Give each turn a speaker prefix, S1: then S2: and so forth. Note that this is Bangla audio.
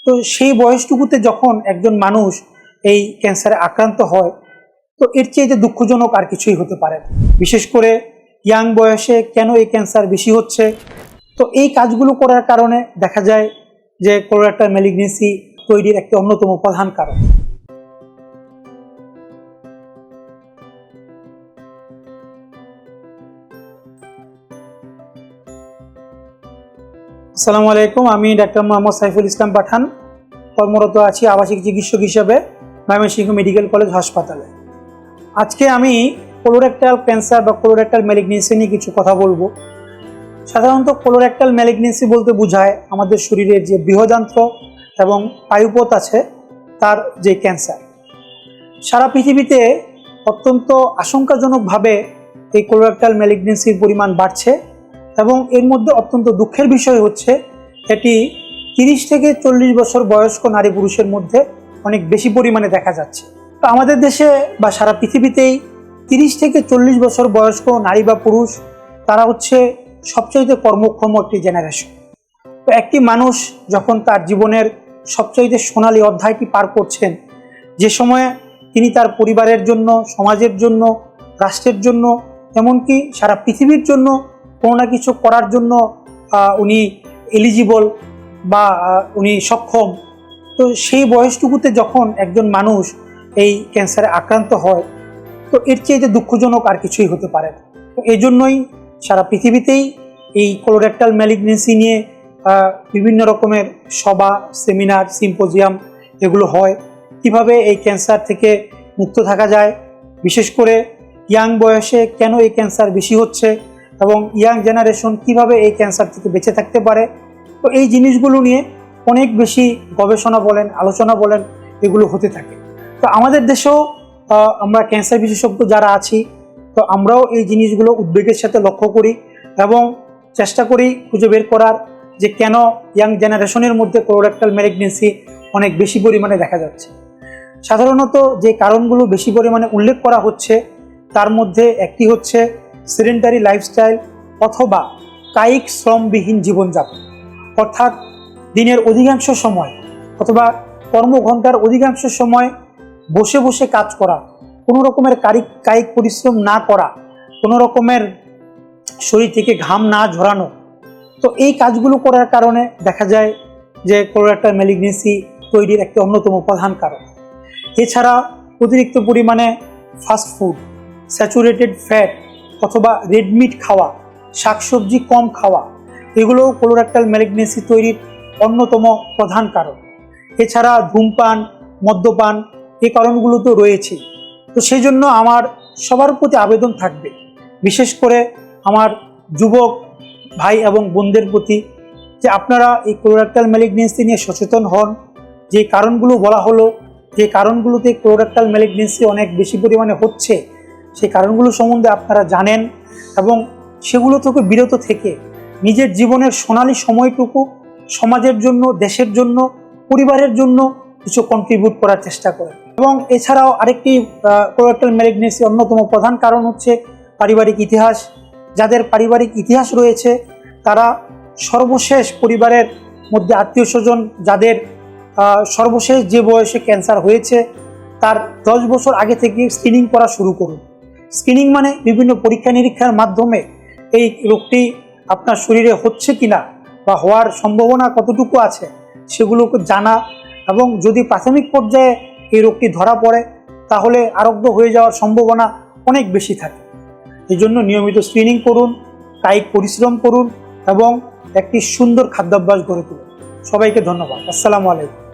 S1: তো সেই বয়সটুকুতে যখন একজন মানুষ এই ক্যান্সারে আক্রান্ত হয়, তো এর চেয়ে যে দুঃখজনক আর কিছুই হতে পারে না। বিশেষ করে ইয়াং বয়সে কেন এই ক্যান্সার বেশি হচ্ছে, তো এই কাজগুলো করার কারণে দেখা যায় যে কোলোরেক্টাল ম্যালিগনেন্সি তৈরির একটি অন্যতম প্রধান কারণ। আসসালামু আলাইকুম, আমি ডাক্তার মোহাম্মদ সাইফুল ইসলাম পাঠান, কর্মরত আছি আবাসিক চিকিৎসক হিসেবে ময়মনসিংহ মেডিকেল কলেজ হাসপাতালে। আজকে আমি কোলোরেক্টাল ক্যান্সার বা কোলোরেক্টাল ম্যালিগনেন্সি নিয়ে কিছু কথা বলবো। সাধারণত কোলোরেক্টাল ম্যালিগনেন্সি বলতে বোঝায় আমাদের শরীরের যে বৃহদান্ত্র এবং পায়ুপথ আছে তার যে ক্যান্সার। সারা পৃথিবীতে অত্যন্ত আশঙ্কাজনকভাবে এই কোলোরেক্টাল ম্যালিগনেন্সির পরিমাণ বাড়ছে এবং এর মধ্যে অত্যন্ত দুঃখের বিষয় হচ্ছে এটি 30 থেকে 40 বছর বয়স্ক নারী পুরুষের মধ্যে অনেক বেশি পরিমাণে দেখা যাচ্ছে। তো আমাদের দেশে বা সারা পৃথিবীতেই 30 থেকে 40 বছর বয়স্ক নারী বা পুরুষ তারা হচ্ছে সবচাইতে কর্মক্ষম একটি জেনারেশন। তো একটি মানুষ যখন তার জীবনের সবচাইতে সোনালী অধ্যায়টি পার করছেন, যে সময়ে তিনি তার পরিবারের জন্য, সমাজের জন্য, রাষ্ট্রের জন্য, এমনকি সারা পৃথিবীর জন্য কোনো না কিছু করার জন্য উনি এলিজিবল বা উনি সক্ষম, তো সেই বয়সটুকুতে যখন একজন মানুষ এই ক্যান্সারে আক্রান্ত হয়, তো এর চেয়ে যে দুঃখজনক আর কিছুই হতে পারে না। তো এই জন্যই সারা পৃথিবীতেই এই কোলোরেক্টাল ম্যালিগনেন্সি নিয়ে বিভিন্ন রকমের সভা, সেমিনার, সিম্পোজিয়াম এগুলো হয়। কিভাবে এই ক্যান্সার থেকে মুক্ত থাকা যায়, বিশেষ করে ইয়াং বয়সে কেন এই ক্যান্সার বেশি হচ্ছে এবং ইয়াং জেনারেশন কিভাবে এই ক্যান্সার থেকে বেঁচে থাকতে পারে, তো এই জিনিসগুলো নিয়ে অনেক বেশি গবেষণা বলেন, আলোচনা বলেন, এগুলো হতে থাকে। তো আমাদের দেশেও আমরা ক্যান্সার বিশেষজ্ঞ যারা আছি, তো আমরাও এই জিনিসগুলো উদ্বেগের সাথে লক্ষ্য করি এবং চেষ্টা করি খুঁজে বের করার যে কেন ইয়াং জেনারেশনের মধ্যে কোলোরেক্টাল ম্যালিগনেন্সি অনেক বেশি পরিমাণে দেখা যাচ্ছে। সাধারণত যে কারণগুলো বেশি পরিমাণে উল্লেখ করা হচ্ছে তার মধ্যে একটি হচ্ছে সেডেন্টারি লাইফস্টাইল অথবা কায়িক শ্রমবিহীন জীবনযাপন, অর্থাৎ দিনের অধিকাংশ সময় অথবা কর্মঘণ্টার অধিকাংশ সময় বসে বসে কাজ করা, কোনো রকমের কায়িক পরিশ্রম না করা, কোনো রকমের শরীর থেকে ঘাম না ঝরানো, তো এই কাজগুলো করার কারণে দেখা যায় যে কোলোরেক্টাল ম্যালিগনেন্সি তৈরির একটি অন্যতম প্রধান কারণ। এছাড়া অতিরিক্ত পরিমাণে ফাস্ট ফুড, স্যাচুরেটেড ফ্যাট অথবা রেড মিট খাওয়া, শাকসবজি কম খাওয়া, এগুলোও কোলোরেক্টাল ম্যালিগনেন্সি তৈরির অন্যতম প্রধান কারণ। এছাড়া ধূমপান, মদ্যপান, এই কারণগুলো তো রয়েছেই। তো সেই জন্য আমার সবার প্রতি আবেদন থাকবে, বিশেষ করে আমার যুবক ভাই এবং বোনদের প্রতি, যে আপনারা এই কোলোরেক্টাল ম্যালিগনেন্সি নিয়ে সচেতন হন। যে কারণগুলো বলা হলো, যে কারণগুলোতে কোলোরেক্টাল ম্যালিগনেন্সি অনেক বেশি পরিমাণে হচ্ছে, সেই কারণগুলো সম্বন্ধে আপনারা জানেন এবং সেগুলো থেকে বিরত থেকে নিজের জীবনের সোনালী সময়টুকু সমাজের জন্য, দেশের জন্য, পরিবারের জন্য কিছু কন্ট্রিবিউট করার চেষ্টা করেন। এবং এছাড়াও আরেকটি কোলোরেক্টাল ম্যালিগনেন্সি অন্যতম প্রধান কারণ হচ্ছে পারিবারিক ইতিহাস। যাদের পারিবারিক ইতিহাস রয়েছে তারা সর্বশেষ পরিবারের মধ্যে আত্মীয় স্বজন যাদের সর্বশেষ যে বয়সে ক্যান্সার হয়েছে তার 10 বছর আগে থেকে স্ক্রিনিং করা শুরু করুন। স্ক্রিনিং মানে বিভিন্ন পরীক্ষা নিরীক্ষার মাধ্যমে এই রোগটি আপনার শরীরে হচ্ছে কিনা বা হওয়ার সম্ভাবনা কতটুকু আছে সেগুলোকে জানা, এবং যদি প্রাথমিক পর্যায়ে এই রোগটি ধরা পড়ে তাহলে আরোগ্য হয়ে যাওয়ার সম্ভাবনা অনেক বেশি থাকে। এই জন্য নিয়মিত স্ক্রিনিং করুন, কায়িক পরিশ্রম করুন এবং একটি সুন্দর খাদ্যাভ্যাস গড়ে তুলুন। সবাইকে ধন্যবাদ। আসসালামু আলাইকুম।